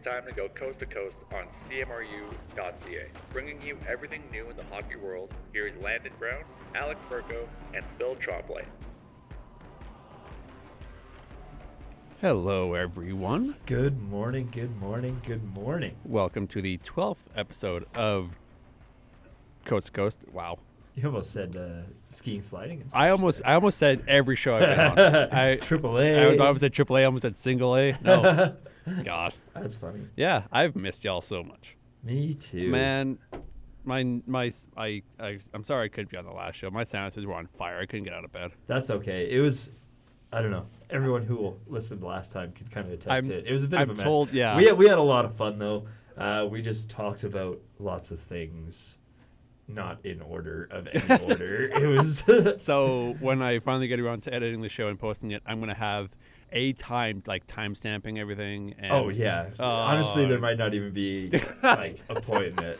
time to go coast to coast on CMRU.ca. Bringing you everything new in the hockey world, here is Landon Brown, Alex Burko, and Phil Trombley. Hello, everyone. Good morning, good morning, good morning. Welcome to the 12th episode of Coast to Coast. Wow. You almost said skiing, sliding. And I almost said every show I've been on. Triple A. I almost said Triple A. I almost said Single A. No. God. That's funny. Yeah, I've missed y'all so much. Me too. Man, I'm sorry I couldn't be on the last show. My sinuses were on fire. I couldn't get out of bed. That's okay. It was, I don't know. Everyone who listened last time could kind of attest to it. It was a bit of a mess. Yeah. We had a lot of fun though. We just talked about lots of things, not in order of any order. It was So when I finally get around to editing the show and posting it, I'm gonna have a time stamping everything. And, oh yeah. Honestly, there might not even be like a point in it.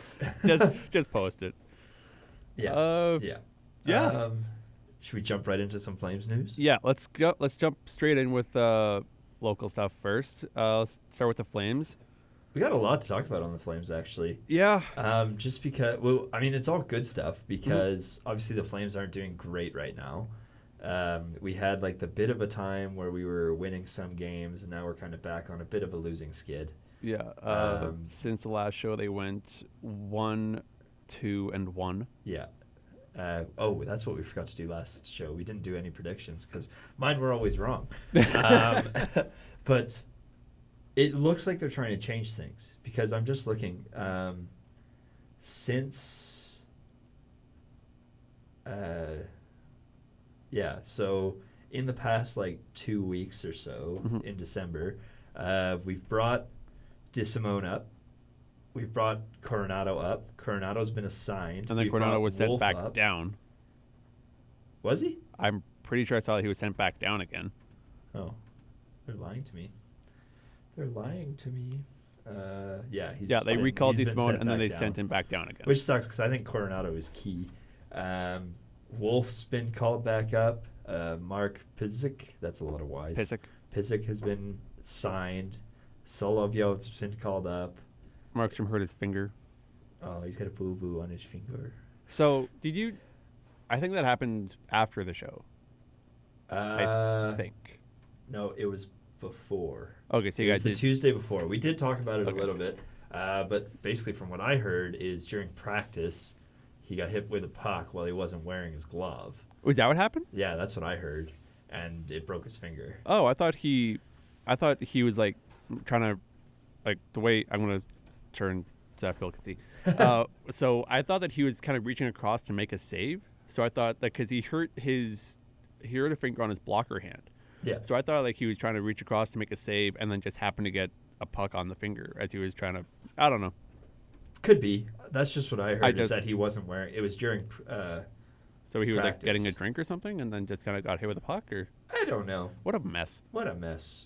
just post it. Yeah. Yeah. Should we jump right into some Flames news? Yeah, let's jump straight in with local stuff first. Let's start with the Flames. We got a lot to talk about on the Flames, actually. Yeah. Just because, well, I mean, it's all good stuff because obviously the Flames aren't doing great right now. We had like the bit of a time where we were winning some games, and now we're kind of back on a bit of a losing skid. Yeah. Since the last show, they went 1-2-1. Yeah. That's what we forgot to do last show. We didn't do any predictions because mine were always wrong. But it looks like they're trying to change things because I'm just looking so in the past like 2 weeks or so in December, we've brought DeSimone up. We've brought Coronado up. Coronado's been assigned. And then Coronado was sent back down. Was he? I'm pretty sure I saw that he was sent back down again. Oh. They're lying to me. They recalled DeSimone and then they sent him back down again. Which sucks because I think Coronado is key. Wolf's been called back up. Mark Pysyk, that's a lot of Y's. Pysyk has been signed. Solovyov's been called up. Markstrom hurt his finger. Oh, he's got a boo-boo on his finger. So, I think that happened after the show. I think. No, it was before. Okay, so you guys did. The Tuesday before. We did talk about it a little bit. But basically from what I heard is during practice, he got hit with a puck while he wasn't wearing his glove. Was that what happened? Yeah, that's what I heard. And it broke his finger. Oh, I thought he was like trying to, like the way I'm going to turn so that Phil can see. So I thought that he was kind of reaching across to make a save. So I thought that because he hurt a finger on his blocker hand. Yeah. So I thought like he was trying to reach across to make a save and then just happened to get a puck on the finger as he was trying to, I don't know. Could be. That's just what I heard is that he wasn't wearing, it was during so he was practice. like getting a drink or something and then just kind of got hit with a puck or? I don't know. What a mess.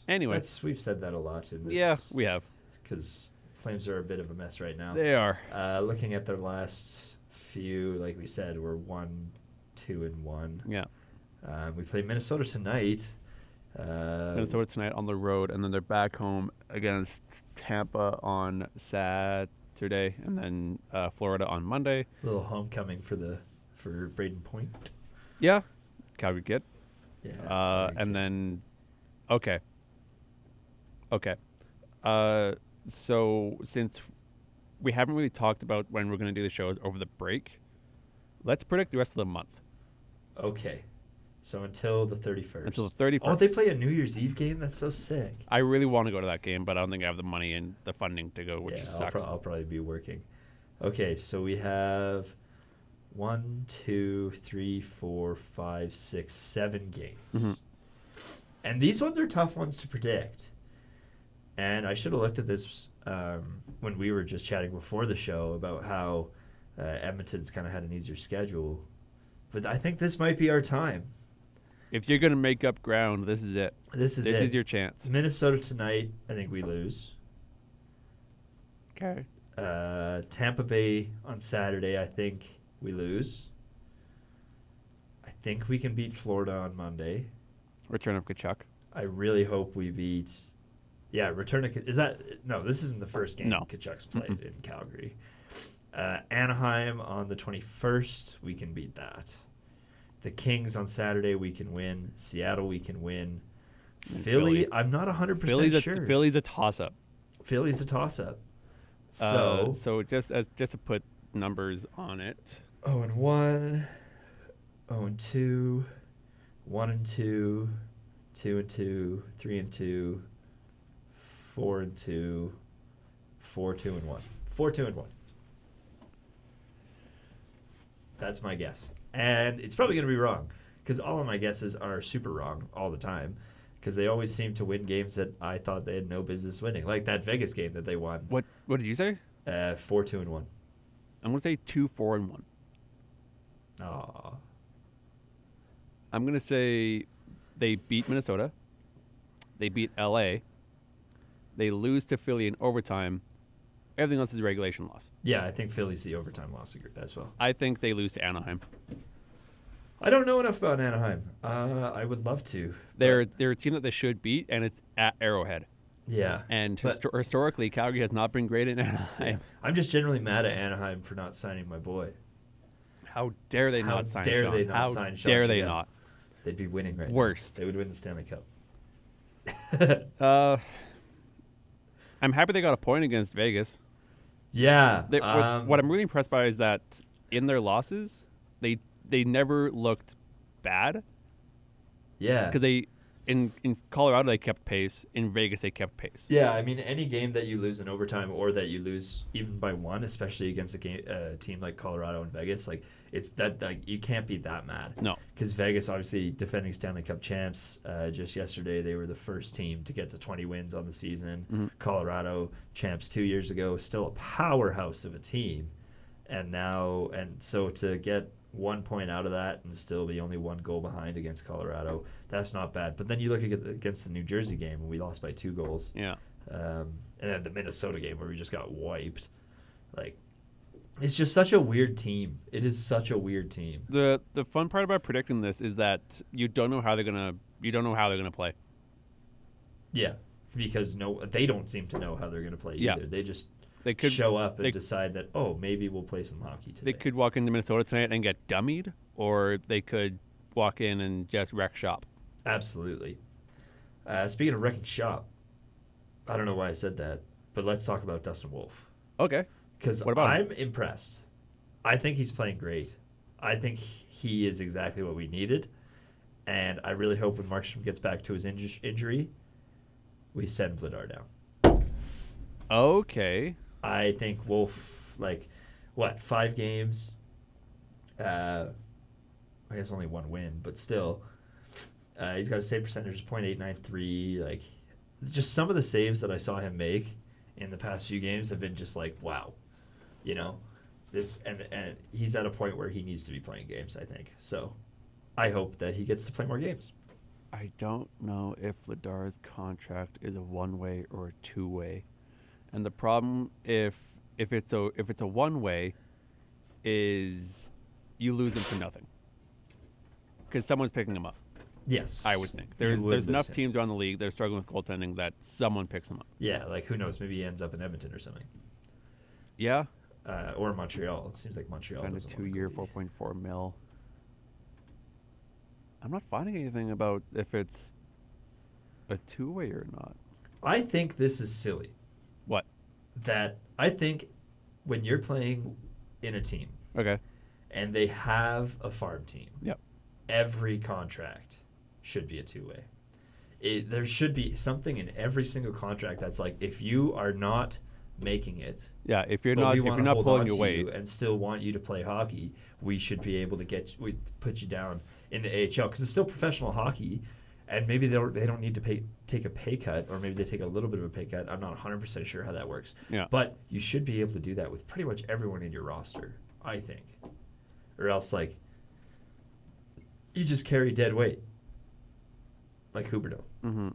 Anyway. We've said that a lot in this. Yeah, we have. Because Flames are a bit of a mess right now. They are. Looking at their last few, like we said, we're 1-2-1. Yeah. We play Minnesota tonight. Minnesota tonight on the road, and then they're back home against Tampa on Saturday, and then Florida on Monday. A little homecoming for Braden Point. Yeah, Calgary Kid. Yeah. And then, okay. So since we haven't really talked about when we're going to do the shows over the break, let's predict the rest of the month. Okay. So until the 31st. Oh, they play a New Year's Eve game? That's so sick. I really want to go to that game, but I don't think I have the money and the funding to go, which sucks. I'll probably be working. Okay, so we have 1, 2, 3, 4, 5, 6, 7 games. Mm-hmm. And these ones are tough ones to predict. And I should have looked at this when we were just chatting before the show about how Edmonton's kind of had an easier schedule. But I think this might be our time. If you're going to make up ground, this is it. This is your chance. Minnesota tonight, I think we lose. Okay. Tampa Bay on Saturday, I think we lose. I think we can beat Florida on Monday. Return of Kachuk. I really hope we beat Yeah, return to... Is that... No, this isn't the first game No. Kachuk's played in Calgary. Anaheim on the 21st, we can beat that. The Kings on Saturday, we can win. Seattle, we can win. Philly, I'm not 100% sure. Philly's a toss-up. Philly's a toss-up. So... So just to put numbers on it. 0-1, 0-2, 1-2, 2-2, 3-2, 4-2, 4-2-1. 4-2-1. That's my guess. And it's probably going to be wrong because all of my guesses are super wrong all the time because they always seem to win games that I thought they had no business winning. Like that Vegas game that they won. What did you say? 4-2-1. I'm going to say 2-4-1. Aw. I'm going to say they beat Minnesota. They beat LA. They lose to Philly in overtime. Everything else is a regulation loss. Yeah, I think Philly's the overtime loss as well. I think they lose to Anaheim. I don't know enough about Anaheim. I would love to. They're a team that they should beat, and it's at Arrowhead. Yeah. And historically, Calgary has not been great in Anaheim. Yeah. I'm just generally mad at Anaheim for not signing my boy. How dare they not sign Sean? How dare they not? They'd be winning right Worst. now. They would win the Stanley Cup. I'm happy they got a point against Vegas. Yeah. What I'm really impressed by is that in their losses, they never looked bad. Yeah. Because in Colorado they kept pace. In Vegas they kept pace. Yeah, I mean any game that you lose in overtime or that you lose even by one, especially against a team like Colorado and Vegas, like it's that like you can't be that mad. No. Because Vegas, obviously defending Stanley Cup champs, just yesterday they were the first team to get to 20 wins on the season. Mm-hmm. Colorado champs 2 years ago, still a powerhouse of a team, and so to get 1 point out of that and still be only one goal behind against Colorado, that's not bad. But then you look against the New Jersey game and we lost by 2 goals. Yeah. And then the Minnesota game where we just got wiped. Like, it's just such a weird team. It is such a weird team. The fun part about predicting this is that you don't know how they're gonna play. Yeah, because they don't seem to know how they're gonna play either. They could show up and decide that maybe we'll play some hockey today. They could walk into Minnesota tonight and get dummied, or they could walk in and just wreck shop. Absolutely. Speaking of wrecking shop, I don't know why I said that, but let's talk about Dustin Wolf. Okay. Because I'm impressed. I think he's playing great. I think he is exactly what we needed. And I really hope when Markstrom gets back to his injury, we send Vladar down. Okay. I think Wolf, 5 games? I guess only 1 win, but still. He's got a save percentage of .893. Like, just some of the saves that I saw him make in the past few games have been just like, wow. You know? This and he's at a point where he needs to be playing games, I think. So I hope that he gets to play more games. I don't know if Vladar's contract is a one-way or a two-way. And the problem if it's a one-way is you lose him for nothing. Because someone's picking him up. Yes. I would think. There's enough teams around the league that are struggling with goaltending that someone picks him up. Yeah, who knows? Maybe he ends up in Edmonton or something. Yeah. Or Montreal. It seems like Montreal. Signed a 2-year, $4.4 million. I'm not finding anything about if it's a two-way or not. I think this is silly. What? That I think when you're playing in a team, okay, and they have a farm team, yep, every contract should be a two-way. There should be something in every single contract that's like, if you are not making it, yeah, if you're not pulling your weight and still want you to play hockey, we should be able to put you down in the AHL because it's still professional hockey, and maybe they don't need to take a pay cut, or maybe they take a little bit of a pay cut. I'm not 100% sure how that works. Yeah. But you should be able to do that with pretty much everyone in your roster, I think. Or else, you just carry dead weight. Like Huberdeau. Mm-hmm.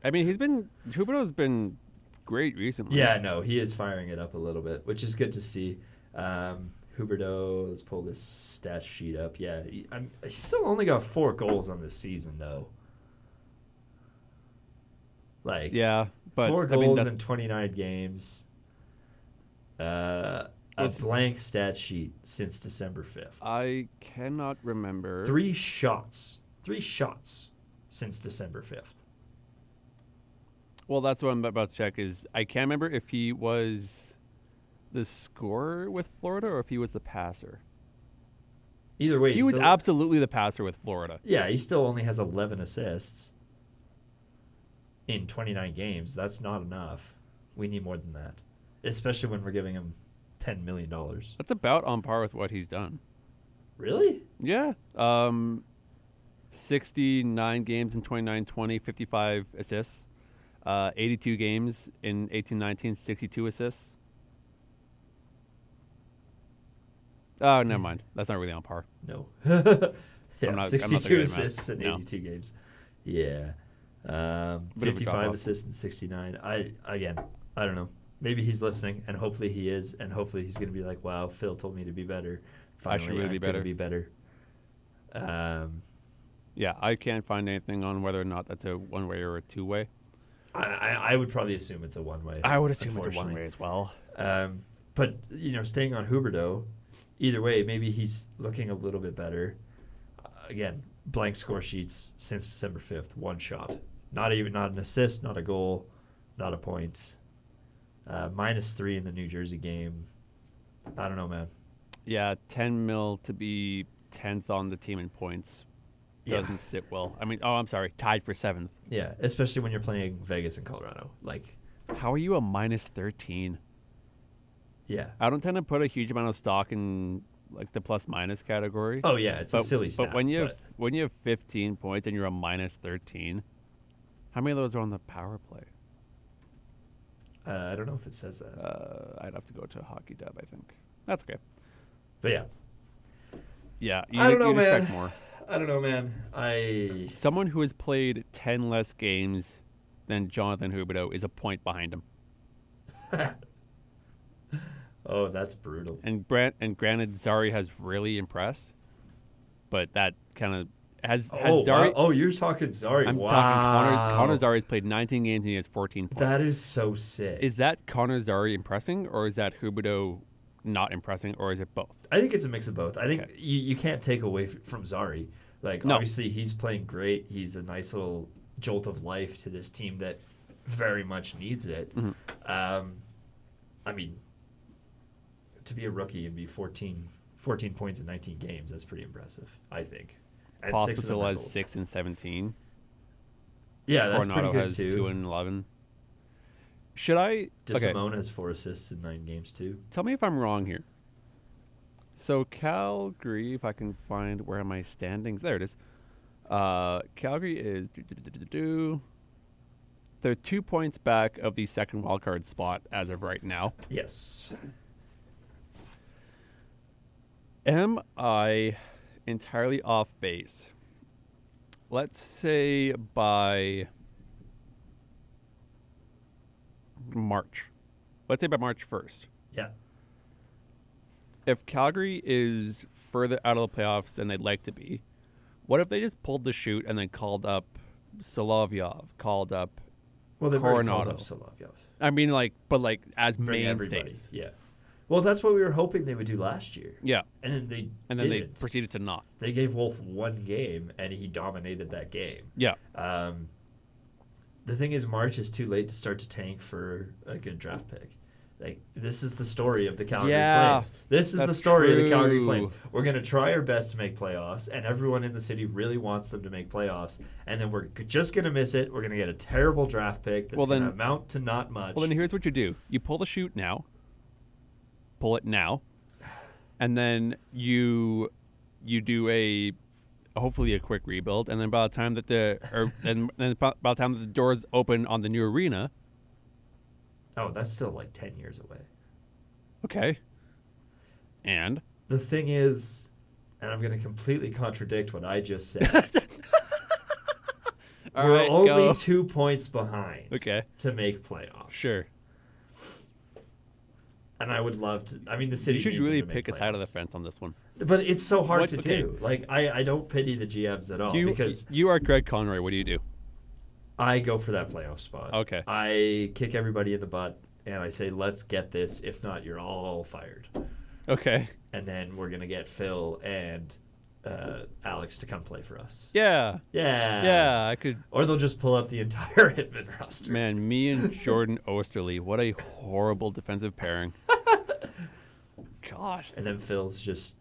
I mean, Huberdeau's been great recently. Yeah, no, he is firing it up a little bit, which is good to see. Huberdeau, let's pull this stat sheet up. Yeah, he still only got 4 goals on this season, though. Like, Yeah, but 4 I mean, goals in 29 games. A blank stat sheet since December 5th. I cannot remember. 3 shots. 3 shots since December 5th. Well, that's what I'm about to check. Is I can't remember if he was the scorer with Florida or if he was the passer. Either way, He was absolutely the passer with Florida. Yeah, he still only has 11 assists in 29 games. That's not enough. We need more than that, especially when we're giving him $10 million. That's about on par with what he's done. Really? Yeah. 69 games in 29-20, 55 assists. 82 games in 18-19, 62 assists. Oh, never mind. That's not really on par. No. I'm not 62 good at math. assists in No. 82 games. Yeah. Bit of a 55 drop-off. assists in 69. I don't know. Maybe he's listening, and hopefully he is, and hopefully he's going to be like, wow, Phil told me to be better. Finally, I should really be better. Be better. Yeah, I can't find anything on whether or not that's a one-way or a two-way. I would probably assume it's a one-way. I would assume it's a unfortunately. one-way as well. But, staying on Huberdeau, either way, maybe he's looking a little bit better. Again, blank score sheets since December 5th, 1 shot. Not an assist, not a goal, not a point. -3 in the New Jersey game. I don't know, man. Yeah, 10 mil to be 10th on the team in points doesn't sit well. I mean, I'm sorry, tied for 7th. Yeah, especially when you're playing Vegas and Colorado. Like, How are you a -13? yeah. I don't tend to put a huge amount of stock in like the plus-minus category. Oh, yeah, it's a silly stat. But when you have 15 points and you're a -13, how many of those are on the power play? I don't know if it says that. I'd have to go to Hockey Dub, I think. That's okay. But yeah. Yeah, I don't know, you'd expect man. more. I don't know, man. Someone who has played 10 less games than Jonathan Huberdeau is a point behind him. Oh, that's brutal. And granted, Zary has really impressed, but that kind of has Zary. Oh, you're talking Zary. I'm wow. talking Connor Zary's played 19 games and he has 14 points. That is so sick. Is that Connor Zary impressing, or is that Huberdeau not impressing, or is it both? I think it's a mix of both. I think Okay. you can't take away from Zary. Like, No. obviously, he's playing great. He's a nice little jolt of life to this team that very much needs it. Mhm. I mean, to be a rookie and be 14 points in 19 games, that's pretty impressive, I think. And 6 of them Pospisil are has goals. 6 and 17. Yeah, that's Coronado pretty good, has too. 2 and 11. Should I? Okay, DeSimone has 4 assists in 9 games, too. tell me if I'm wrong here. So Calgary, if I can find where are my standings, there it is. Calgary is they're 2 points back of the second wildcard spot as of right now. Yes. Am I entirely off base? Let's say by March. Let's say by March 1st. Yeah. If Calgary is further out of the playoffs than they'd like to be, what if they just pulled the chute and then called up Solovyov, called up Well, they've already called Coronado? up Solovyov. I mean, like as Bring everybody. mainstays. Yeah. Well, that's what we were hoping they would do last year. Yeah. And then they And then didn't. they proceeded to not. They gave Wolf 1 game, and he dominated that game. Yeah. The thing is, March is too late to start to tank for a good draft pick. Like, this is the story of the Calgary Flames. This is the that's story of the Calgary true. Flames. We're going to try our best to make playoffs, and everyone in the city really wants them to make playoffs. And then we're just going to miss it. We're going to get a terrible draft pick that's going to amount to not much. Well, then here's what you do. You pull the chute now. Pull it now. And then you do hopefully a quick rebuild, and then by the time that by the time that the doors open on the new arena, Oh, that's still like 10 years away. okay. And The thing is, and I'm going to completely contradict what I just said. All We're right, only go. 2 points behind Okay. to make playoffs. Sure. And I would love to. I mean, the city You should needs them really to make pick a side of the playoffs. fence on this one. But it's so hard What- to okay. do. Like, I don't pity the GMs at all because You are Greg Conroy. What do you do? I go for that playoff spot. Okay. I kick everybody in the butt, and I say, let's get this. If not, you're all fired. Okay. And then we're going to get Phil and Alex to come play for us. Yeah. Yeah. Yeah, I could. Or they'll just pull up the entire Hitmen roster. Man, me and Jordan Osterley, what a horrible defensive pairing. Gosh. And then Phil's just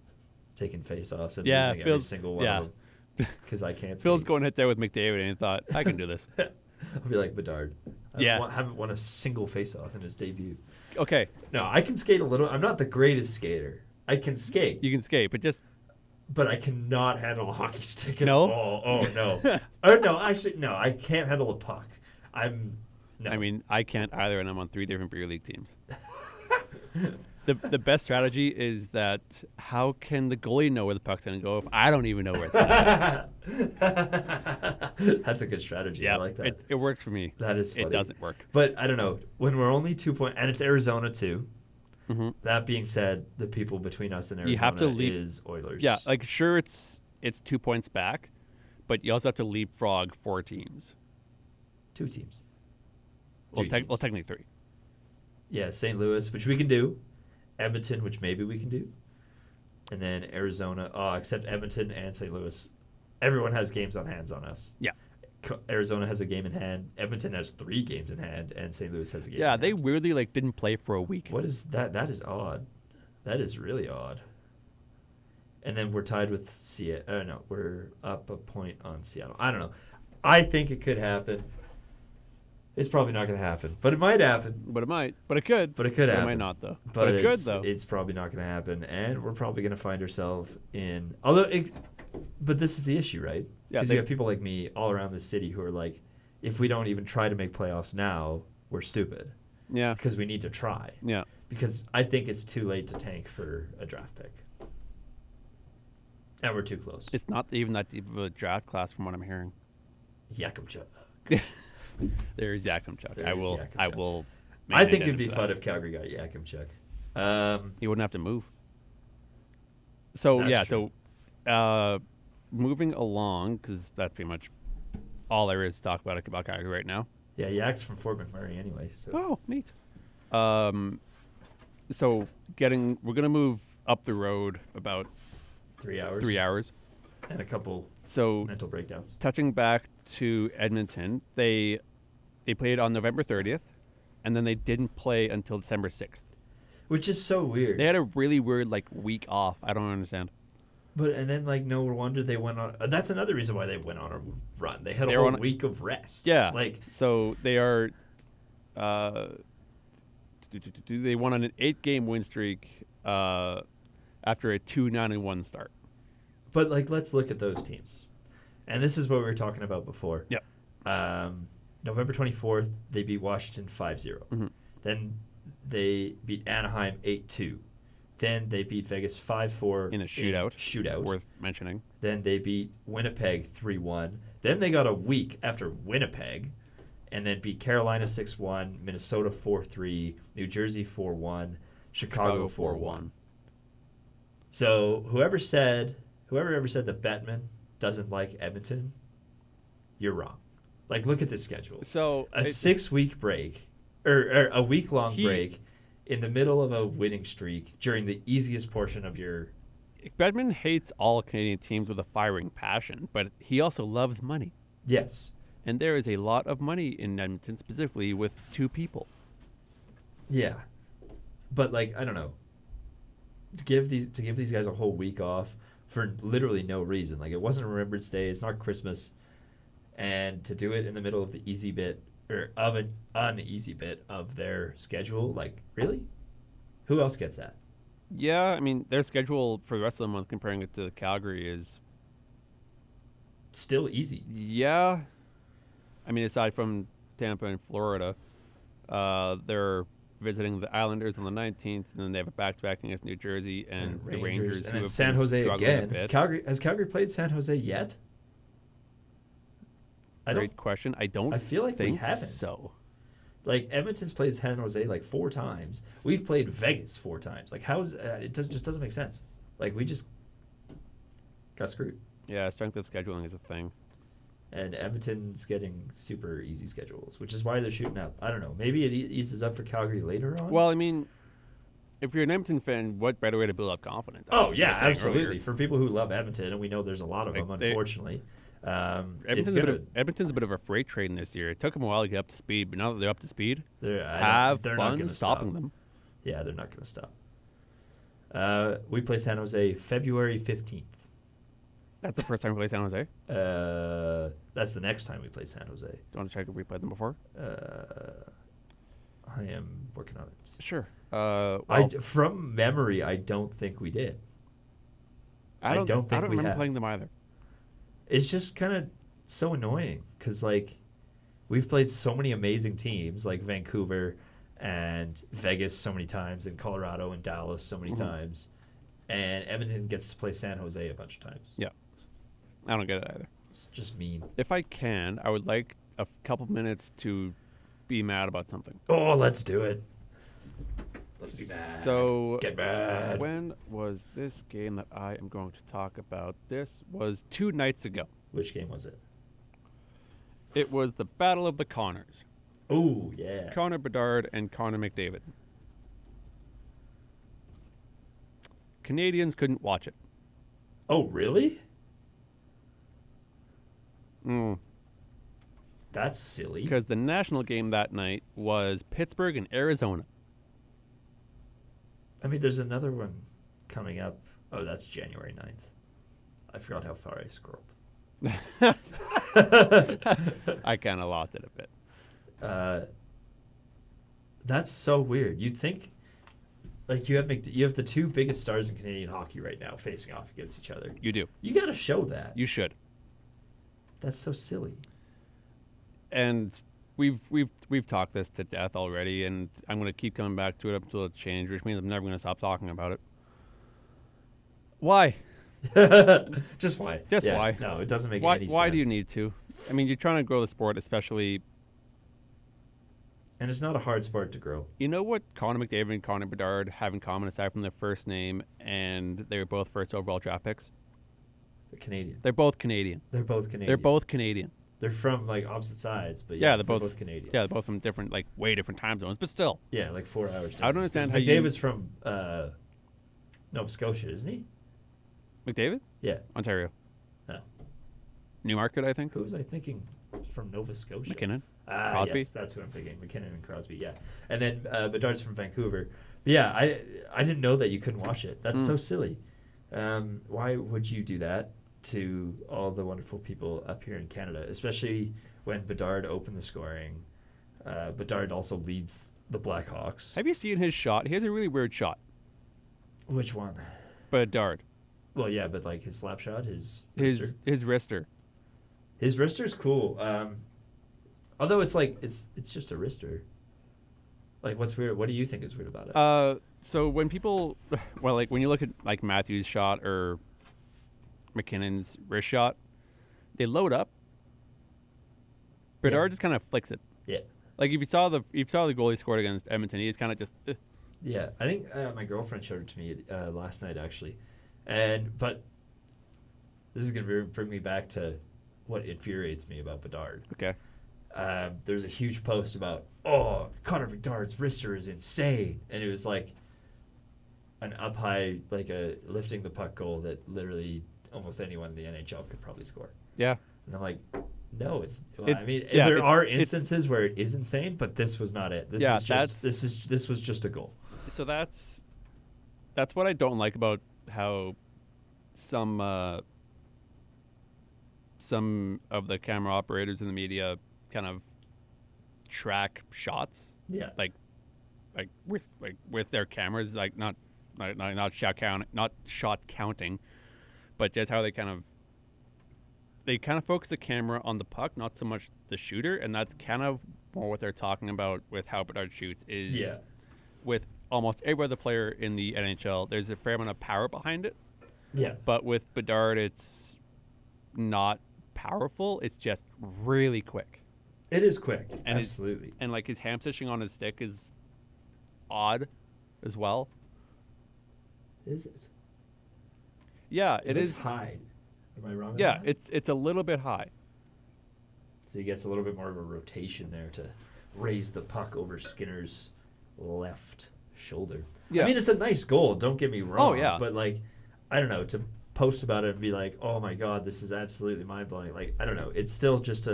taking face-offs and Yeah, losing every Phil's- single one yeah. of them. Because I can't Phil's skate. going head there with McDavid, and he thought, I can do this. I'll be like Bedard. Yeah. Haven't won a single face-off in his debut. Okay, No, I can skate a little. I'm not the greatest skater. I can skate, you can skate, but just but I cannot handle a hockey stick at No? all. Oh, no. Oh, no, actually, no. I can't handle a puck. No. I mean, I can't either, and I'm on 3 different beer league teams. The best strategy is that how can the goalie know where the puck's going to go if I don't even know where it's going to go? That's a good strategy. Yeah, I like that. it works for me. That is funny. It doesn't work. But I don't know. When we're only 2 points, and it's Arizona too. Mm-hmm. That being said, the people between us and Arizona You have to leap- is Oilers. Yeah, like sure, it's 2 points back, but you also have to leapfrog 4 teams. 2 teams. Well, 3 teams. technically 3. Yeah, St. Louis, which we can do. Edmonton, which maybe we can do. And then Arizona. Oh, except Edmonton and St. Louis. Everyone has games on hands on us. Yeah. Arizona has a game in hand. Edmonton has 3 games in hand, and St. Louis has a game. Yeah, in they hand. weirdly didn't play for a week. What is that? That is odd. That is really odd. And then we're tied with Seattle. No, we're up a point on Seattle. I don't know. I think it could happen. It's probably not going to happen, but it might happen. But it might. But it could. But it could It happen. might not though. But it could it's, though. it's probably not going to happen, and we're probably going to find ourselves in. But this is the issue, right? Yeah, Because they- you have people like me all around the city who are like, if we don't even try to make playoffs now, we're stupid Yeah. because we need to try. Yeah. Because I think it's too late to tank for a draft pick, and we're too close. It's not even that deep of a draft class from what I'm hearing. Yakimchuk. There's Yakimchuk. There I is will. Yakimchuk. I will. I make think an it'd be addendum to fun that. if Calgary got Yakimchuk. He wouldn't have to move. So That's yeah. true. So moving along, because that's pretty much all there is to talk about Calgary right now. Yeah, Yak's from Fort McMurray anyway. So Oh, neat. So we're gonna move up the road about 3 hours. 3 hours. And a couple So mental breakdowns. touching back to Edmonton, they played on November 30th, and then they didn't play until December 6th. Which is so weird. They had a really weird week off. I don't understand. And then no wonder they went on. That's another reason why they went on a run. They had They a were whole on a- week of rest. Yeah. Like So they are. They won on an 8-game win streak after a 2-9-1 start. But let's look at those teams. And this is what we were talking about before. Yep. November 24th, they beat Washington 5-0. Mhm. Then they beat Anaheim 8-2. Then they beat Vegas 5-4 In a shootout. Worth mentioning. Then they beat Winnipeg 3-1. Then they got a week after Winnipeg, and then beat Carolina 6-1, Minnesota 4-3, New Jersey 4-1, Chicago 4-1. So whoever ever said that Bettman doesn't like Edmonton, you're wrong. Look at this schedule. So A 6-week break, or a week-long He- break in the middle of a winning streak during the easiest portion of your... Bedman hates all Canadian teams with a firing passion, but he also loves money. Yes. And there is a lot of money in Edmonton, specifically with 2 people. Yeah. But I don't know. To give these guys a whole week off for literally no reason. It wasn't Remembrance Day, it's not Christmas. And to do it in the middle of the easy bit or of an uneasy bit of their schedule, really? Who else gets that? Yeah, I mean, their schedule for the rest of the month, comparing it to Calgary, is... Still easy. Yeah. I mean, aside from Tampa and Florida, they're visiting the Islanders on the 19th, and then they have a back-to-back against New Jersey and the Rangers, and who then have San been Jose struggling a again. bit. Has Calgary played San Jose yet? Great question. I don't I feel like we think haven't. so. Edmonton's played San Jose 4 times. We've played Vegas 4 times. How is just doesn't make sense. We just got screwed. Yeah, strength of scheduling is a thing. And Edmonton's getting super easy schedules, which is why they're shooting up. I don't know. Maybe it eases up for Calgary later on. Well, I mean, if you're an Edmonton fan, what better way to build up confidence? Oh, As yeah, I was saying absolutely. earlier. For people who love Edmonton, and we know there's a lot of Like, them, they- unfortunately. Edmonton's a bit of a freight train this year. It took them a while to get up to speed, but now that they're up to speed, they're have not fun gonna stopping stop. them. Yeah, they're not going to stop. We play San Jose February 15th. That's the first time we play San Jose. That's the next time we play San Jose. Do you want to check if we played them before? I am working on it. Sure. From memory, I don't think we did. I don't think we remember have. playing them either. It's just kind of so annoying because, like, we've played so many amazing teams like Vancouver and Vegas so many times, and Colorado and Dallas so many times, and Edmonton gets to play San Jose a bunch of times. Yeah. I don't get it either. It's just mean. If I can, I would like a couple minutes to be mad about something. Oh, let's do it. Let's be mad. So, Get mad. when was this game that I am going to talk about? This was 2 nights ago. Which game was it? It was the Battle of the Connors. Oh, yeah. Connor Bedard and Connor McDavid. Canadians couldn't watch it. Oh, really? That's silly. Because the national game that night was Pittsburgh and Arizona. I mean, there's another one coming up. Oh, that's January 9th. I forgot how far I scrolled. I kind of lost it a bit. That's so weird. You'd think, like, you have the 2 biggest stars in Canadian hockey right now facing off against each other. You do. You got to show that. You should. That's so silly. And we've talked this to death already, and I'm going to keep coming back to it up until it changes, which means I'm never going to stop talking about it. Why? Just why? Just why? No, it doesn't make Why? any sense. Why do you need to? I mean, you're trying to grow the sport, especially. And it's not a hard sport to grow. You know what Connor McDavid and Connor Bedard have in common aside from their first name, and they were both first overall draft picks? They're Canadian. They're both Canadian. They're both Canadian. They're both Canadian. They're from, like, opposite sides, but Yeah, yeah, they're both Canadian. Yeah, they're both from different, like, way different time zones, but still. Yeah, like 4 hours. I don't difference. understand 'Cause how you- McDavid's from Nova Scotia, isn't he? McDavid? Yeah. Ontario. No. Newmarket, I think. Who was I thinking from Nova Scotia? McKinnon. Ah, Crosby? yes, that's who I'm thinking. McKinnon and Crosby, yeah. And then Bedard's from Vancouver. But yeah, I didn't know that you couldn't watch it. That's so silly. Why would you do that to all the wonderful people up here in Canada, especially when Bedard opened the scoring? Bedard also leads the Blackhawks. Have you seen his shot? He has a really weird shot. Which one? Bedard. Well, yeah, but like his slap shot, his His wrister. His wrister's cool. Although it's like it's just a wrister. Like, what's weird? What do you think is weird about it? So when people, well, like when you look at like Matthews' shot or McKinnon's wrist shot, they load up. Bedard just kind of flicks it. Yeah. Like if you saw the goal he scored against Edmonton, he's kind of just. Yeah, I think my girlfriend showed it to me last night actually, but this is gonna bring me back to what infuriates me about Bedard. Okay. There's a huge post about Connor Bedard's wrister is insane, and it was like an up high, like a lifting the puck goal that literally almost anyone in the NHL could probably score. Yeah. And I'm like, no, it's. Well, It- I mean, yeah, there it's- are it's- instances where it is insane, but this was not it. This Yeah, is just this was just a goal. So that's what I don't like about how some of the camera operators in the media kind of track shots, Yeah. like with their cameras, like not shot counting, but just how they kind of focus the camera on the puck, not so much the shooter, and that's kind of more what they're talking about with how Bedard shoots is Yeah. with almost every other player in the NHL, there's a fair amount of power behind it. Yeah. But with Bedard, it's not powerful. It's just really quick. It is quick. And Absolutely. And like his ham stitching on his stick is odd as well. Is it? Yeah, it is is. high. Am I wrong? Yeah, on that? it's a little bit high. So he gets a little bit more of a rotation there to raise the puck over Skinner's left shoulder. Yeah. I mean, it's a nice goal, don't get me wrong. Oh, yeah. But, like, I don't know, to post about it and be like, oh, my God, this is absolutely mind-blowing. Like, I don't know. It's still just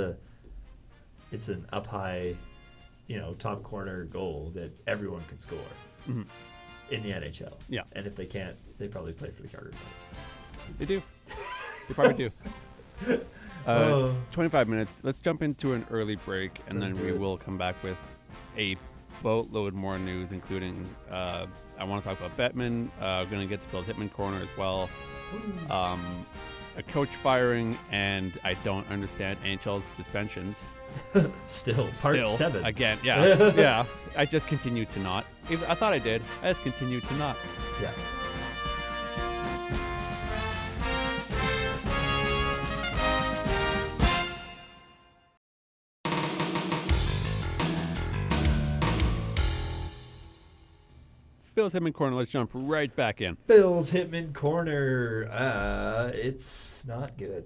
it's an up-high, top corner goal that everyone can score in the NHL. Yeah. And if they can't, they probably play for the Calgary Flames. They do. They probably do. 25 minutes. Let's jump into an early break, and Let's then do we it. will come back with a boatload more news, including I want to talk about Bettman. We're going to get to Phil's Hitman corner as well. A coach firing, and I don't understand NHL's suspensions. Still, part Still, 7. again. Yeah, yeah. I just continue to not. I thought I did. I just continue to not. Yeah. Phil's Hitman corner. Let's jump right back in. Phil's Hitman corner. It's not good.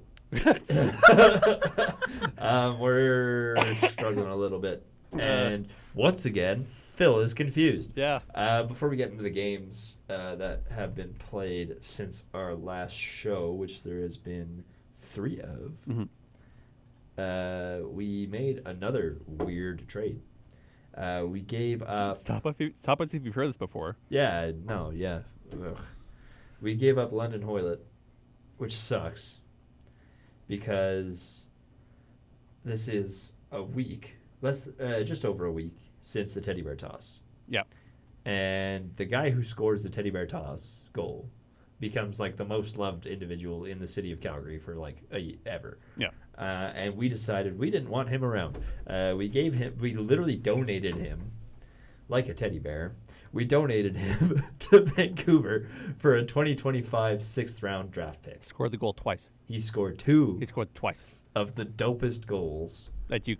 We're struggling a little bit, and once again, Phil is confused. Yeah. Before we get into the games that have been played since our last show, which there has been 3 of, we made another weird trade. We gave up. Stop us if you've heard this before. Yeah, no, yeah. Ugh. We gave up London Hoylett, which sucks because this is a week, just over a week since the teddy bear toss. Yeah. And the guy who scores the teddy bear toss goal becomes like the most loved individual in the city of Calgary for like ever. Yeah. And we decided we didn't want him around. We literally donated him like a teddy bear. We donated him to Vancouver for a 2025 6th round draft pick. Scored the goal twice. He scored 2 He scored twice. of the dopest goals. But you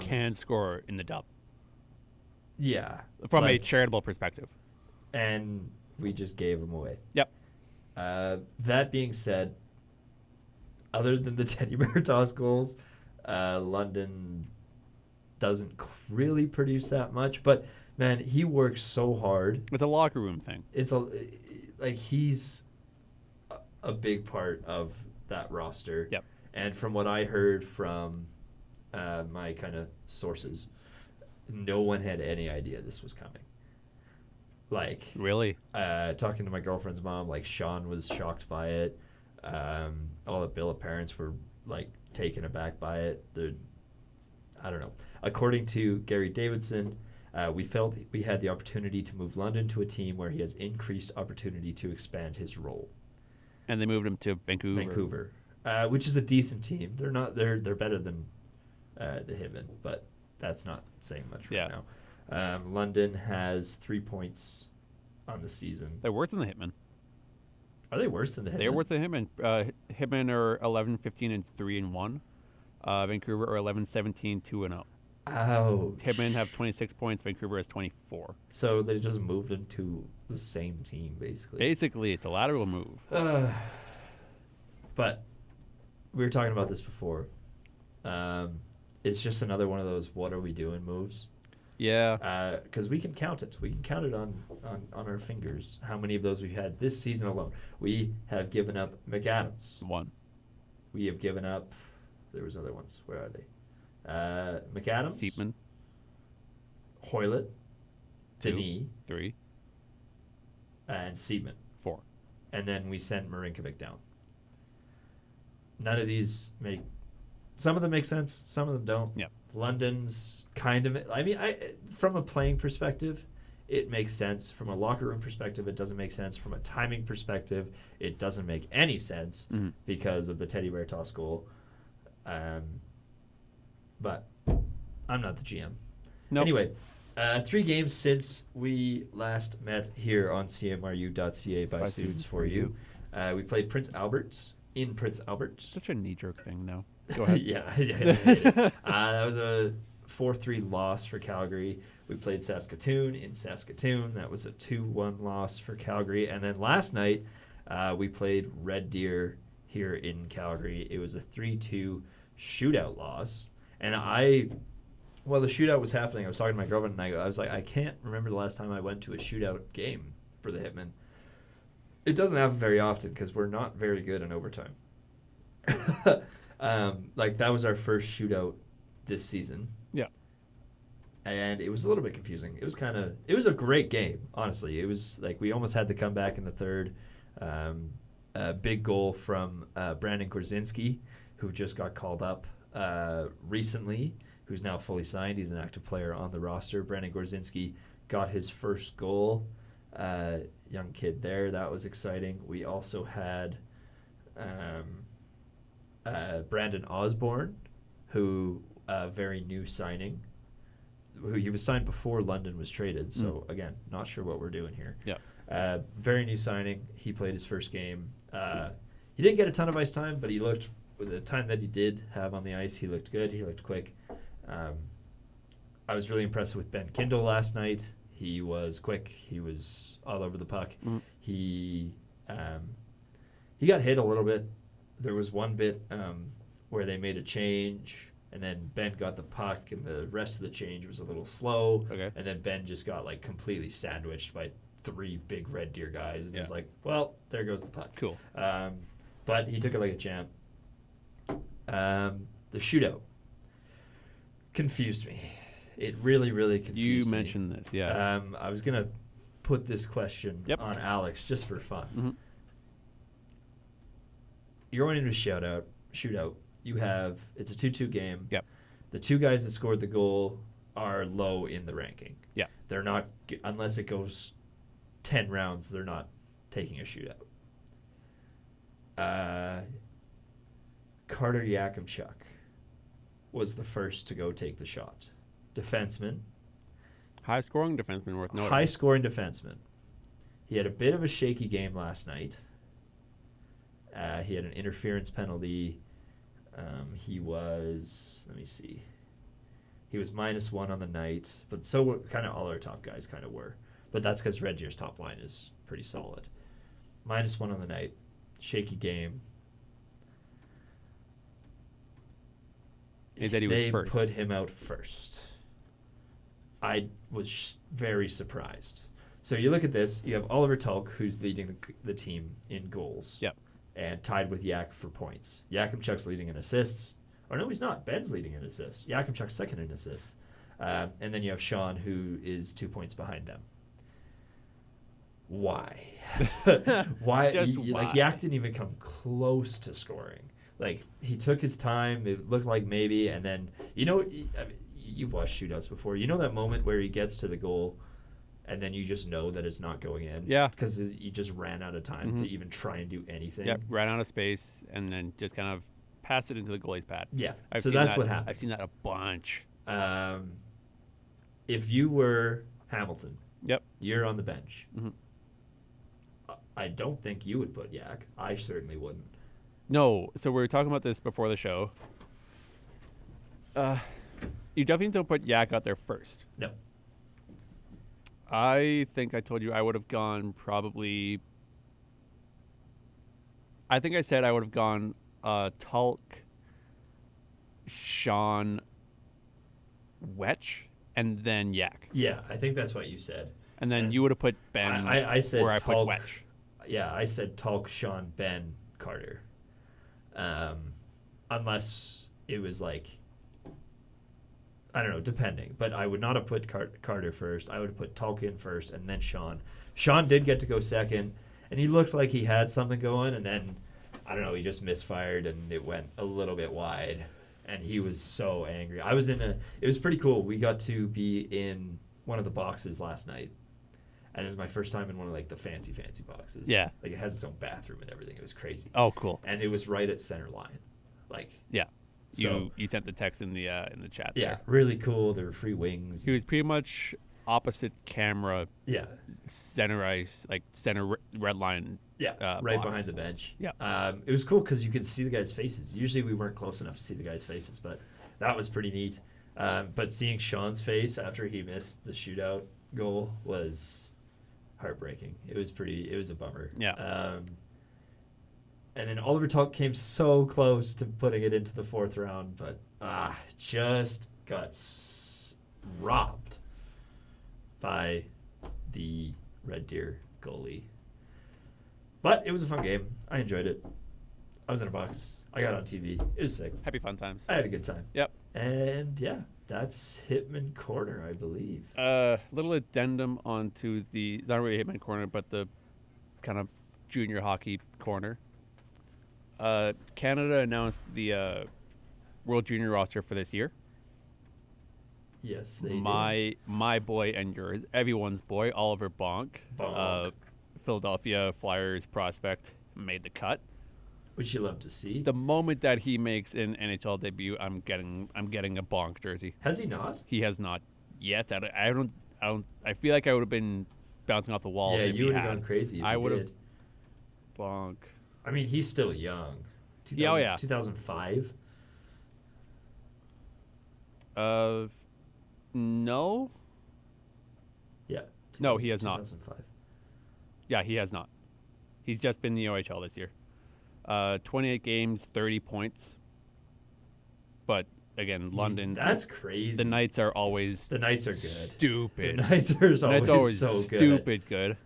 can score in the dub. Yeah. From a like- charitable perspective. And we just gave him away. Yep. That being said, other than the teddy bear toss goals, London doesn't really produce that much. But man, he works so hard. It's a locker room thing. He's a big part of that roster. Yep. And from what I heard from my kind of sources, no one had any idea this was coming. Like, Really? talking to my girlfriend's mom, like Sean was shocked by it. All the Billet parents were like taken aback by it. I don't know. According to Gary Davidson, we felt we had the opportunity to move London to a team where he has increased opportunity to expand his role. And they moved him to Vancouver. Which is a decent team. They're not. They're better than the Hitmen, but that's not saying much right now. London has 3 points on the season. They're worse than the Hitmen. Are they worse than the Hitmen? They're worse than Hitmen. Hitmen are 11-15-3-1. Vancouver are 11-17-2-0. Ouch. Hitmen have 26 points. Vancouver has 24. So they just moved into the same team, basically. Basically, it's a lateral move. But we were talking about this before. It's just another one of those "what are we doing" moves. Yeah. Because we can count it. We can count it on our fingers. How many of those we've had this season alone? We have given up McAdams. 1. We have given up. There was other ones. Where are they? McAdams. Seatman. Hoylett. 2. Denis. 3. And Seaman. 4. And then we sent Marinkovic down. None of these make. Some of them make sense. Some of them don't. Yeah. London's kind of. I mean, from a playing perspective, it makes sense. From a locker room perspective, it doesn't make sense. From a timing perspective, it doesn't make any sense because of the teddy bear toss goal. But I'm not the GM. Nope. Anyway, 3 games since we last met here on CMRU.ca by Students for You. We played Prince Albert in Prince Albert. Such a knee-jerk thing, no. Go ahead. Yeah. That was a 4-3 loss for Calgary. We played Saskatoon in Saskatoon. That was a 2-1 loss for Calgary. And then last night, we played Red Deer here in Calgary. It was a 3-2 shootout loss. And while the shootout was happening, I was talking to my girlfriend, and I was like, I can't remember the last time I went to a shootout game for the Hitmen. It doesn't happen very often because we're not very good in overtime. Like, that was our first shootout this season. Yeah. And it was a little bit confusing. It was a great game, honestly. It was like we almost had the comeback in the third. A big goal from Brandon Gorzinski, who just got called up recently, who's now fully signed. He's an active player on the roster. Brandon Gorzinski got his first goal. Young kid there. That was exciting. We also had Brandon Osborne, who very new signing. Who he was signed before London was traded. So again, not sure what we're doing here. Yeah. Very new signing. He played his first game. He didn't get a ton of ice time, but he looked, with the time that he did have on the ice, he looked good. He looked quick. I was really impressed with Ben Kindle last night. He was quick. He was all over the puck. He got hit a little bit. There was one bit where they made a change, and then Ben got the puck, and the rest of the change was a little slow. Okay. And then Ben just got like completely sandwiched by 3 big Red Deer guys, and he was like, well, there goes the puck. Cool. But he took it like a champ. The shootout confused me. It really, really confused me. You mentioned this, yeah. I was going to put this question on Alex just for fun. You're going into a shootout. You have, it's a 2-2 game. Yep. The 2 guys that scored the goal are low in the ranking. Yeah. They're not, unless it goes 10 rounds, they're not taking a shootout. Carter Yakimchuk was the first to go take the shot. Defenseman. High-scoring defenseman worth noting. High-scoring defenseman. He had a bit of a shaky game last night. He had an interference penalty. He was, let me see. He was -1 on the night, but so kind of all our top guys kind of were. But that's because Red Deer's top line is pretty solid. -1 on the night. Shaky game. He said he was first. They put him out first. I was very surprised. So you look at this. You have Oliver Tulk, who's leading the team in goals. Yep. And tied with Yak for points. Yakimchuk's leading in assists. Or no, he's not. Ben's leading in assists. Yakimchuk's second in assists. And then you have Sean, who is 2 points behind them. Why? Why? Why? Like, Yak didn't even come close to scoring. Like, he took his time. It looked like maybe. And then, I mean, you've watched shootouts before. You know that moment where he gets to the goal and then you just know that it's not going in? Yeah. Because he just ran out of time to even try and do anything. Yep, ran out of space and then just kind of passed it into the goalie's pad. Yeah, I've so seen that's that- what happened. I've seen that a bunch. If you were Hamilton, Yep. you're on the bench. Mhm. I don't think you would put Yak. I certainly wouldn't. No, so we were talking about this before the show. You definitely don't put Yak out there first. No. I think I told you I would have gone probably. I think I said I would have gone Tulk, Sean, Wetch, and then Yak. Yeah, I think that's what you said. And then you would have put Ben I said where I Tulk, put Wetch. Yeah, I said Tulk, Sean, Ben, Carter. Unless it was like, I don't know, depending. But I would not have put Carter first. I would have put Tulk in first and then Sean. Sean did get to go second, and he looked like he had something going, and then, I don't know, he just misfired, and it went a little bit wide. And he was so angry. It was pretty cool. We got to be in one of the boxes last night. And it was my first time in one of like the fancy boxes. Yeah. Like it has its own bathroom and everything. It was crazy. Oh, cool. And it was right at center line. Like, Yeah. So, You sent the text in the chat yeah, there. really cool. There were free wings. He was pretty much opposite camera, Yeah. center ice, like center red line. Yeah, right box. behind the bench. Yeah. It was cool because you could see the guys' faces. Usually we weren't close enough to see the guys' faces, but that was pretty neat. But seeing Sean's face after he missed the shootout goal was heartbreaking. It was a bummer. Yeah. And then Oliver Tuck came so close to putting it into the 4th round, but just got robbed by the Red Deer goalie. But it was a fun game. I enjoyed it. I was in a box. I got on TV. It was sick. Happy fun times. I had a good time. Yep. And yeah, that's Hitman Corner, I believe. Little addendum onto the, not really Hitman Corner, but the kind of junior hockey corner. Canada announced the World Junior roster for this year. Yes, they did. My boy and yours, everyone's boy, Oliver Bonk. Philadelphia Flyers prospect, made the cut. Which you love to see. The moment that he makes an NHL debut, I'm getting a Bonk jersey. Has he not? He has not yet. I feel like I would have been bouncing off the walls. Yeah, if you he would have had. gone crazy if I you would have. did. Bonk. I mean, he's still young. Yeah, oh yeah. 2005. No. Yeah. No, he has not. 2005. Yeah, he has not. He's just been in the OHL this year. 28 games, 30 points. But again, London. That's crazy. The Knights are always. The Knights are good. Stupid. The Knights are always so good. Stupid good.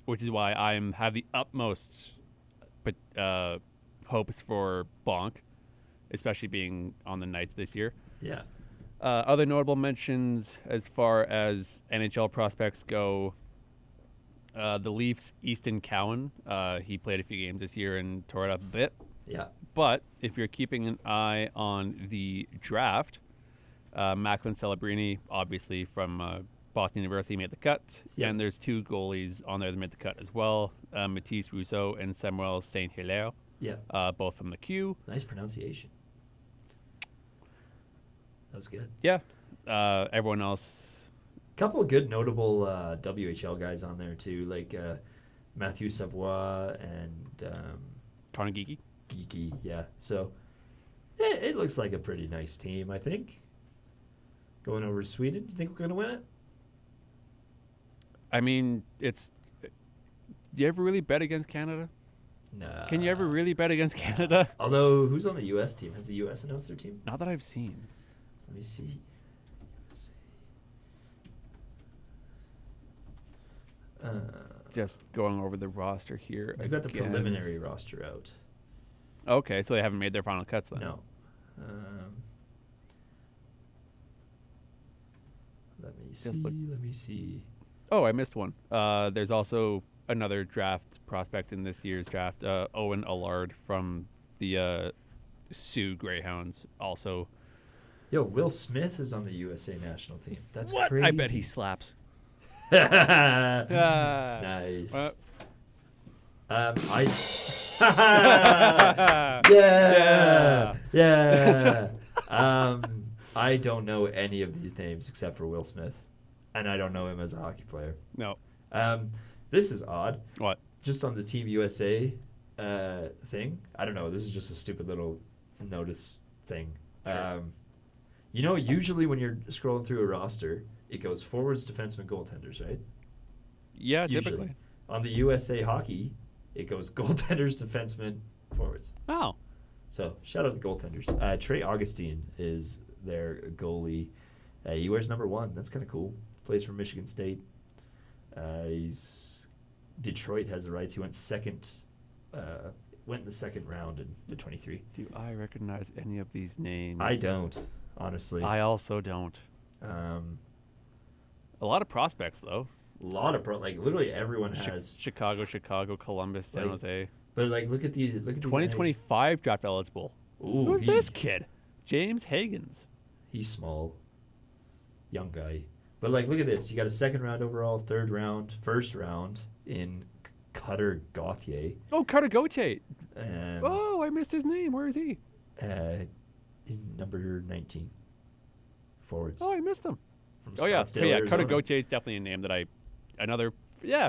Which is why I have the utmost, hopes for Bonk, especially being on the Knights this year. Yeah. Other notable mentions as far as NHL prospects go. The Leafs, Easton Cowan. He played a few games this year and tore it up a bit. Yeah. But if you're keeping an eye on the draft, Macklin Celebrini, obviously from Boston University, made the cut. Yep. And there's 2 goalies on there that made the cut as well. Matisse Rousseau and Samuel Saint-Hilaire, Yeah. both from the Q. Nice pronunciation. That was good. Yeah. Everyone else. Couple of good notable WHL guys on there too, like Matthew Savoie and Connor Geeky. Geeky. Yeah. So it looks like a pretty nice team, I think. Going over to Sweden, you think we're gonna win it? I mean, it's. Do you ever really bet against Canada? Nah. Can you ever really bet against Canada? Although, who's on the U.S. team? Has the U.S. announced their team? Not that I've seen. Let me see. Just going over the roster here. They've got the again. preliminary roster out. Okay, so they haven't made their final cuts then. No. Let me see. Oh, I missed one. There's also another draft prospect in this year's draft, Owen Allard from the Sioux Greyhounds. Also, Yo, Will Smith is on the USA national team. That's what? crazy. I bet he slaps. Nice. What? Yeah. I don't know any of these names except for Will Smith, and I don't know him as a hockey player. No. This is odd. What? Just on the Team USA thing. I don't know. This is just a stupid little notice thing. Sure. Usually when you're scrolling through a roster, it goes forwards, defensemen, goaltenders, right? Yeah, Usually. typically. On the USA Hockey, it goes goaltenders, defensemen, forwards. Oh. So shout out to goaltenders. Trey Augustine is their goalie. He wears number 1. That's kind of cool. Plays for Michigan State. Detroit has the rights. He went second. Went in the second round in the 23. Do I recognize any of these names? I don't, honestly. I also don't. A lot of prospects, though. A lot of literally everyone has. Chicago, Columbus, San Jose. But look at these. Look at 2025 draft eligible. Ooh, Who's this kid? James Higgins. He's small, young guy. But look at this. You got a 2nd round overall, 3rd round, 1st round in Cutter Gauthier. Oh, Carter Gauthier. Um, Oh, I missed his name. Where is he? Number 19. Forwards. Oh, I missed him. From Oh, yeah. Scottsdale, Yeah, Arizona. Carter Gauthier is definitely a name that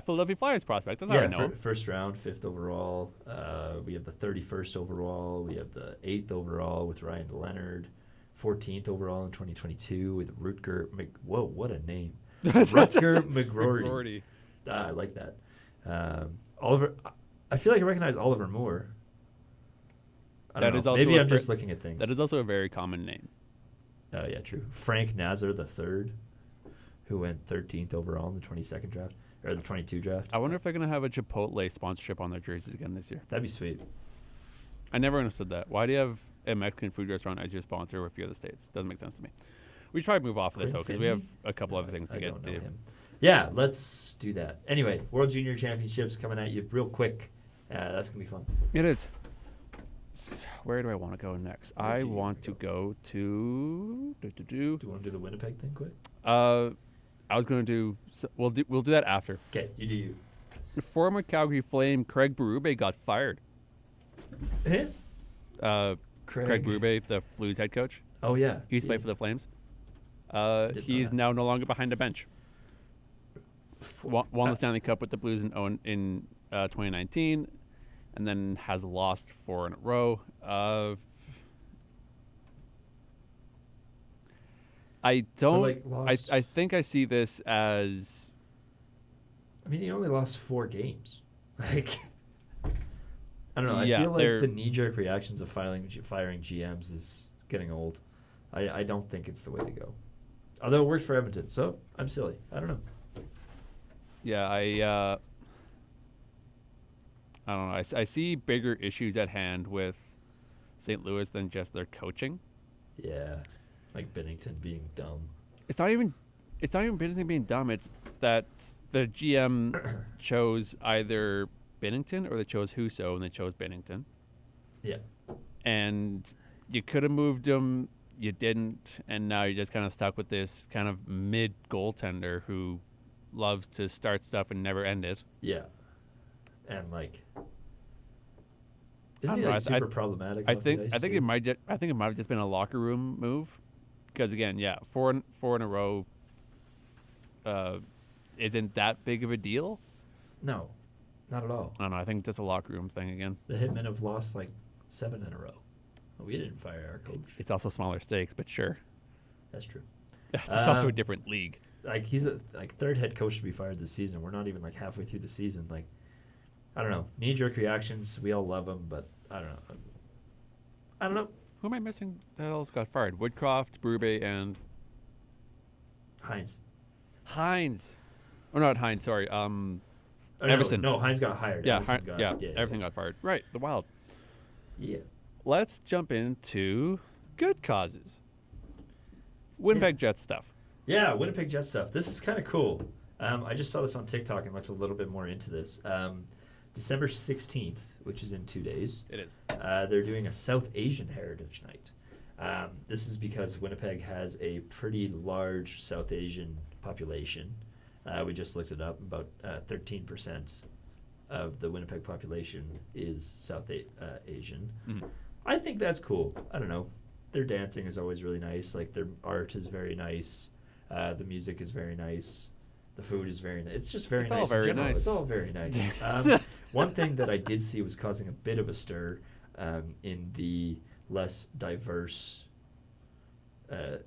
Philadelphia Flyers prospect. That's how I know. First round, 5th overall. We have the 31st overall. We have the 8th overall with Ryan Leonard. 14th overall in 2022 with Rutger Whoa, what a name. Rutger McGroarty. I like that. Oliver, I feel like I recognize Oliver Moore. I That don't is know. also Maybe a I'm fr- just looking at things. That is also a very common name. Oh, yeah, true. Frank Nazar III, who went 13th overall in the 22nd draft, or the 22 draft. I wonder if they're going to have a Chipotle sponsorship on their jerseys again this year. That'd be sweet. I never understood that. Why do you have a Mexican food restaurant as your sponsor with a few other states? Doesn't make sense to me. We should probably move off of this, though, because we have a couple other things to get to. Him. Yeah, let's do that. Anyway, World Junior Championships coming at you real quick. That's going to be fun. It is. Where do I want to go next? I do you want wanna to go? go to. Do you want to do the Winnipeg thing quick? I was going to do. We'll do that after. Okay, you do you. Former Calgary Flame Craig Beru-Bye got fired. Craig Beru-Bye, the Blues head coach. Oh, yeah. He used to play for the Flames. Did He's not. now no longer behind the bench. Won the Stanley Cup with the Blues in 2019, and then has lost 4 in a row. I don't. like, lost- I think I see this as. I mean, he only lost 4 games. Like, I don't know. Yeah, I feel they're- like the knee-jerk reactions of firing GMs is getting old. I don't think it's the way to go. Although it worked for Edmonton, so I'm silly. I don't know. Yeah, I don't know. I see bigger issues at hand with St. Louis than just their coaching. Yeah, like Bennington being dumb. It's not even Bennington being dumb. It's that the GM chose either Bennington or they chose Husso and they chose Bennington. Yeah. And you could have moved him, you didn't, and now you're just kind of stuck with this kind of mid goaltender who loves to start stuff and never end it. Yeah. And like, I isn't he don't know, like super problematic? off the ice, I think too? it might have just been a locker room move, because again, yeah, four in a row isn't that big of a deal. No, not at all. I don't know. I think it's just a locker room thing again. The Hitmen have lost like 7 in a row. We didn't fire our coach. It's also smaller stakes, but sure. That's true. It's also a Um, different league. Like he's a third head coach to be fired this season. We're not even like halfway through the season. Like, I don't know. Knee jerk reactions. We all love them, but I don't know. I don't know. Who am I missing that else got fired? Woodcroft, Beru-Bye, and Hines. Hines. Oh, not Hines, sorry. Oh, Everson. No, Hines got hired. Yeah, Everson got, everything got fired. Right, the Wild. Yeah. Let's jump into good causes. Winnipeg Jets stuff. Yeah, Winnipeg Jets stuff. This is kind of cool. I just saw this on TikTok and looked a little bit more into this. December 16th, which is in 2 days. It is. They're doing a South Asian Heritage Night. This is because Winnipeg has a pretty large South Asian population. We just looked it up. About 13% of the Winnipeg population is South Asian. Mhm. I think that's cool. I don't know. Their dancing is always really nice. Like, their art is very nice. The music is very nice. The food is very nice. It's just very It's nice. all very in general. nice. It's all very nice. One thing that I did see was causing a bit of a stir in the less diverse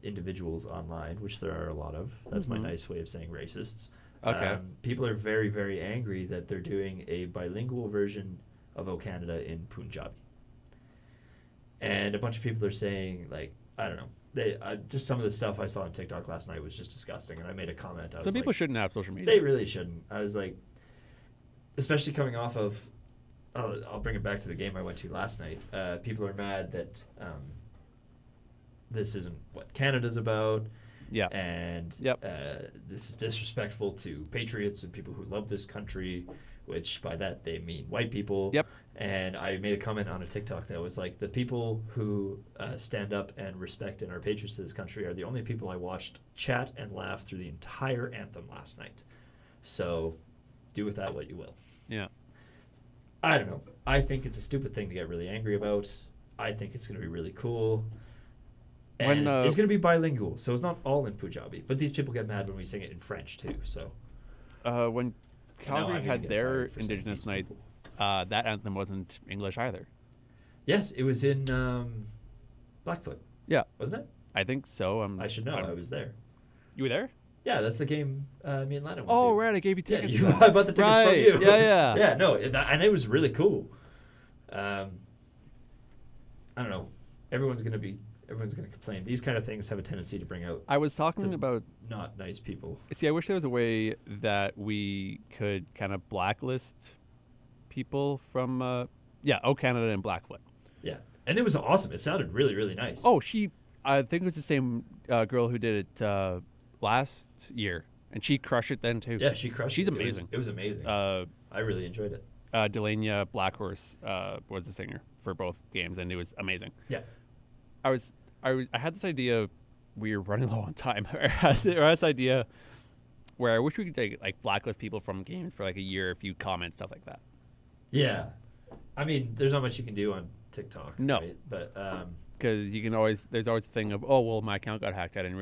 individuals online, which there are a lot of. That's my Mhm. nice way of saying racists. Okay. People are very, very angry that they're doing a bilingual version of O Canada in Punjabi. And a bunch of people are saying, like, I don't know. Just some of the stuff I saw on TikTok last night was just disgusting, and I made a comment. Some people shouldn't have social media. They really shouldn't. I was like, especially coming off of, I'll bring it back to the game I went to last night. People are mad that this isn't what Canada's about. Yeah. And Yep. this is disrespectful to patriots and people who love this country, which by that they mean white people. Yep. And I made a comment on a TikTok that was like, the people who stand up and respect and are patriots to this country are the only people I watched chat and laugh through the entire anthem last night. So do with that what you will. Yeah. I don't know. I think it's a stupid thing to get really angry about. I think it's going to be really cool. And it's going to be bilingual, so it's not all in Punjabi. But these people get mad when we sing it in French, too. So When Calgary I'm gonna had get their fired for saying Indigenous these night, people. that anthem wasn't English either. Yes, it was in Blackfoot, Yeah, wasn't it? I think so. I should know. I was there. You were there? Yeah, that's the game me and Lana went to. Oh, right. I gave you Yeah, tickets. you, for that. I bought the tickets Right, from you. Yeah, yeah. Yeah, no, and it was really cool. I don't know. Everyone's gonna complain. These kind of things have a tendency to bring out I was talking about. not nice people. See, I wish there was a way that we could kind of blacklist people from. Oh, Canada and Blackfoot. Yeah, and it was awesome. It sounded really, really nice. Oh, I think it was the same girl who did it last year, and she crushed it then too. yeah, she crushed. She's it. amazing. It was amazing. I really enjoyed it. Delania Blackhorse was the singer for both games, and it was amazing. Yeah. I had this idea. We were running low on time. I had this idea where I wish we could like blacklist people from games for like a year if you comment stuff like that. Yeah, I mean, there's not much you can do on TikTok. No. Right? But Because there's always the thing of, oh well, my account got hacked. I didn't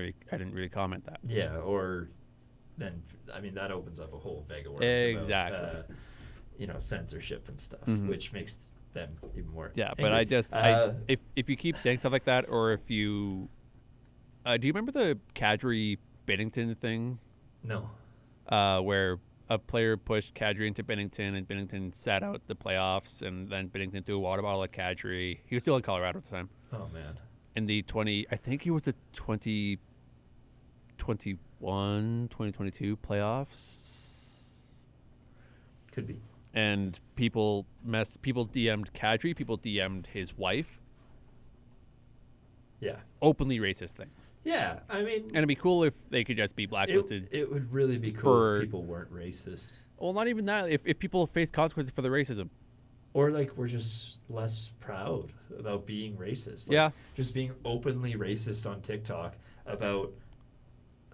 really comment that. yeah, or then I mean that opens up a whole bag of worms Exactly. about censorship and stuff, Mhm. which makes them even more. Yeah, angry. but I just if you keep saying stuff like that, or if you do you remember the Kadri Bennington thing? No. Where a player pushed Kadri into Bennington, and Bennington sat out the playoffs, and then Bennington threw a water bottle at Kadri. He was still in Colorado at the time. Oh man. In the I think it was the 2022 playoffs. Could be. And people DM'd Kadri, people DM'd his wife. Yeah. Openly racist things. Yeah, I mean, And it'd be cool if they could just be blacklisted. it would really be cool for- if people weren't racist. Well, not even that. If people face consequences for the racism. Or like we're just less proud about being racist. Like, Yeah. Just being openly racist on TikTok about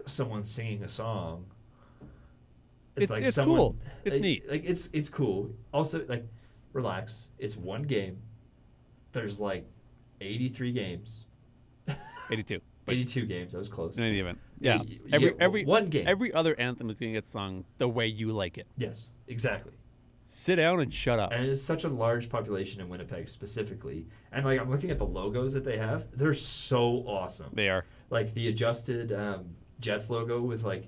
someone singing a song. It's like cool. someone, It's neat. Like it's cool. Also, like, relax. It's one game. There's like 83 games. 82. But 82 games. That was close. in any event. Yeah. You get one game. Every other anthem is going to get sung the way you like it. Yes, exactly. Sit down and shut up. And it's such a large population in Winnipeg specifically. And like I'm looking at the logos that they have. They're so awesome. They are. Like the adjusted Jets logo with like,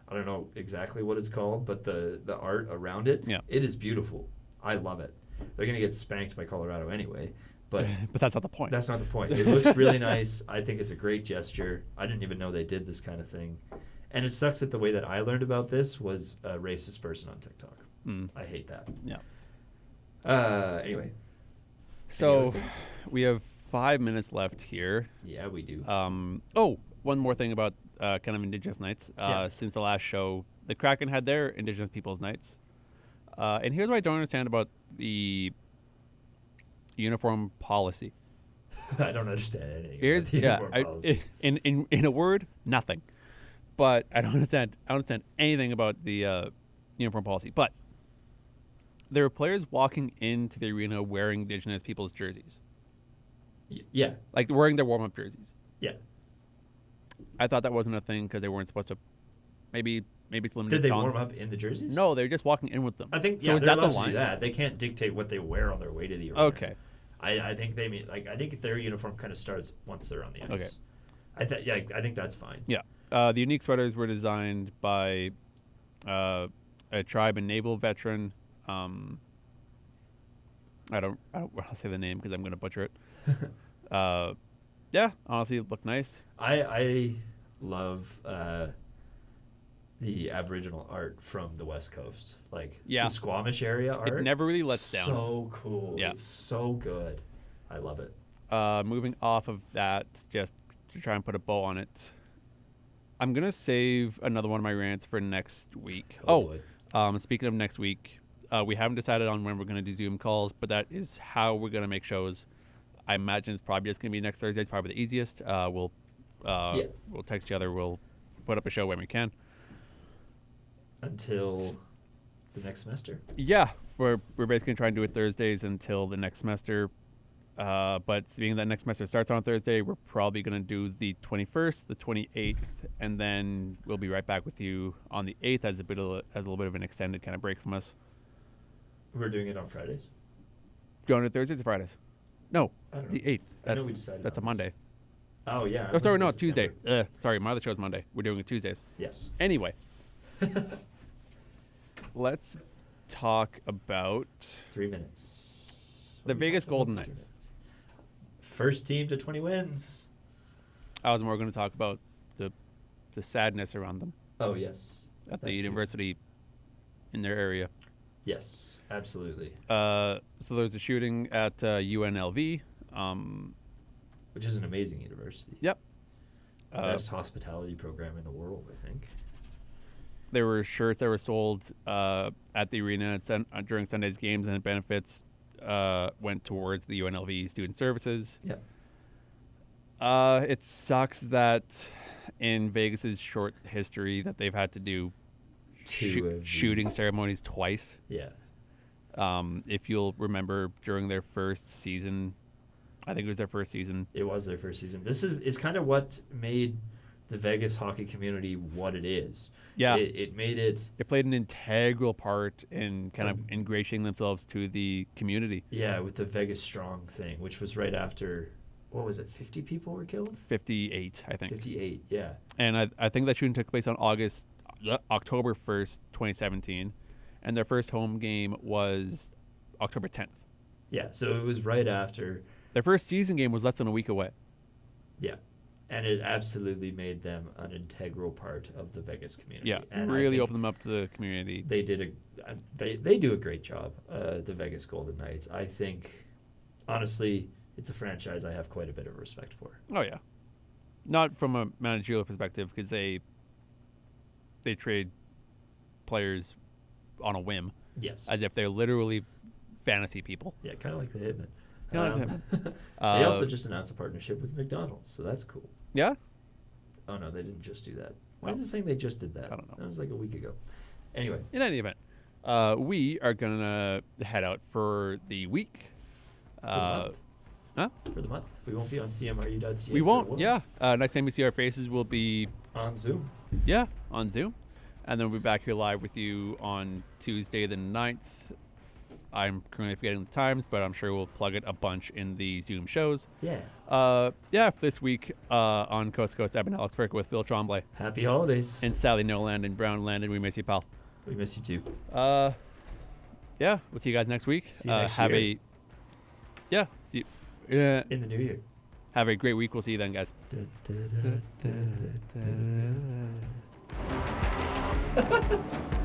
I don't know exactly what it's called, but the art around it, Yeah. it is beautiful. I love it. They're going to get spanked by Colorado anyway. But But that's not the point. that's not the point. It looks really nice. I think it's a great gesture. I didn't even know they did this kind of thing. And it sucks that the way that I learned about this was a racist person on TikTok. Mm. I hate that. Yeah. Anyway. So other things? we have 5 minutes left here. Yeah, we do. One more thing about kind of Indigenous nights. Yeah. Since the last show, the Kraken had their Indigenous Peoples Nights. And here's what I don't understand about the uniform policy. I don't understand anything. Here's about the uniform policy. in a word, nothing. But I don't understand anything about the uniform policy. But there were players walking into the arena wearing Indigenous people's jerseys, Yeah, like wearing their warm-up jerseys. yeah. I thought that wasn't a thing because they weren't supposed to. Maybe it's limited. Did they to warm up in the jerseys? No, they're just walking in with them. I think so. Is they're that the allowed to line? do that. They can't dictate what they wear on their way to the arena. Okay. I think they mean like I think their uniform kind of starts once they're on the ice. Okay. I think that's fine. Yeah. The unique sweaters were designed by a tribe and naval veteran. I don't want to say the name because I'm going to butcher it. Yeah, honestly, it looked nice. I love the Aboriginal art from the West Coast, like Yeah. the Squamish area art. It never really lets down. So cool. Yeah. It's so good. I love it. Moving off of that, just to try and put a bow on it, I'm going to save another one of my rants for next week. boy. Speaking of next week, we haven't decided on when we're going to do Zoom calls, but that is how we're going to make shows. I imagine it's probably just going to be next Thursday. It's probably the easiest. We'll text each other. We'll put up a show when we can. Until the next semester. Yeah, we're basically going to try and do it Thursdays until the next semester. But being that next semester starts on Thursday, we're probably going to do the 21st, the 28th, and then we'll be right back with you on the 8th as a little bit of an extended kind of break from us. We're doing it on Fridays. Going to Thursdays or Fridays? No, I don't know. the 8th. I know we decided That's a on this. Monday. Oh yeah. Oh, sorry, I'm no, looking at Tuesday. December. Sorry, my other show's Monday. We're doing it Tuesdays. Yes. Anyway, let's talk about 3 minutes. The What are we Vegas talking about Golden for 3 Knights. minutes? first team to 20 wins. I was more going to talk about the sadness around them Oh, yes. at That the too. university in their area. Yes, absolutely. So there's a shooting at UNLV. Which is an amazing university. Yep. Best hospitality program in the world, I think. There were shirts that were sold at the arena during Sunday's games, and the benefits went towards the UNLV Student Services. Yep. It sucks that in Vegas's short history that they've had to do Two of shooting these. ceremonies twice. Yeah. If you'll remember, during their first season, I think it was their first season. It was their first season. It's kind of what made the Vegas hockey community what it is. Yeah. It made it. They played an integral part in kind of ingratiating themselves to the community. Yeah, with the Vegas Strong thing, which was right after, what was it, 50 people were killed? 58, I think. 58, yeah. And I think that shooting took place on October 1st, 2017. And their first home game was October 10th. Yeah, so it was right after. Their first season game was less than a week away. Yeah. And it absolutely made them an integral part of the Vegas community. Yeah, and I really think opened them up to the community. They did they do a great job, the Vegas Golden Knights. I think, honestly, it's a franchise I have quite a bit of respect for. Oh, yeah. Not from a managerial perspective, because they trade players on a whim, Yes. as if they're literally fantasy people. Yeah, kind of like the Hitmen. Kinda like the They Uh, also just announced a partnership with McDonald's, so that's cool. Yeah? Oh, no, they didn't just do that. Why Oh. is it saying they just did that? I don't know. That was like a week ago. Anyway. In any event, we are going to head out for the week. For the month. Huh? For the month. We won't be on CMRU.ca. We for a won't, while. yeah. Next time we see our faces will be, On Zoom. yeah, on Zoom. And then we'll be back here live with you on Tuesday the 9th. I'm currently forgetting the times, but I'm sure we'll plug it a bunch in the Zoom shows. Yeah. This week on Coast to Coast, I've been Alex Frick with Phil Tremblay Happy holidays. and Sally Noland and Brown Landon. We miss you, pal. We miss you too. Yeah, we'll see you guys next week. See you next have year. see you. In the new year. Have a great week. We'll see you then, guys. Da, da, da, da, da, da, da.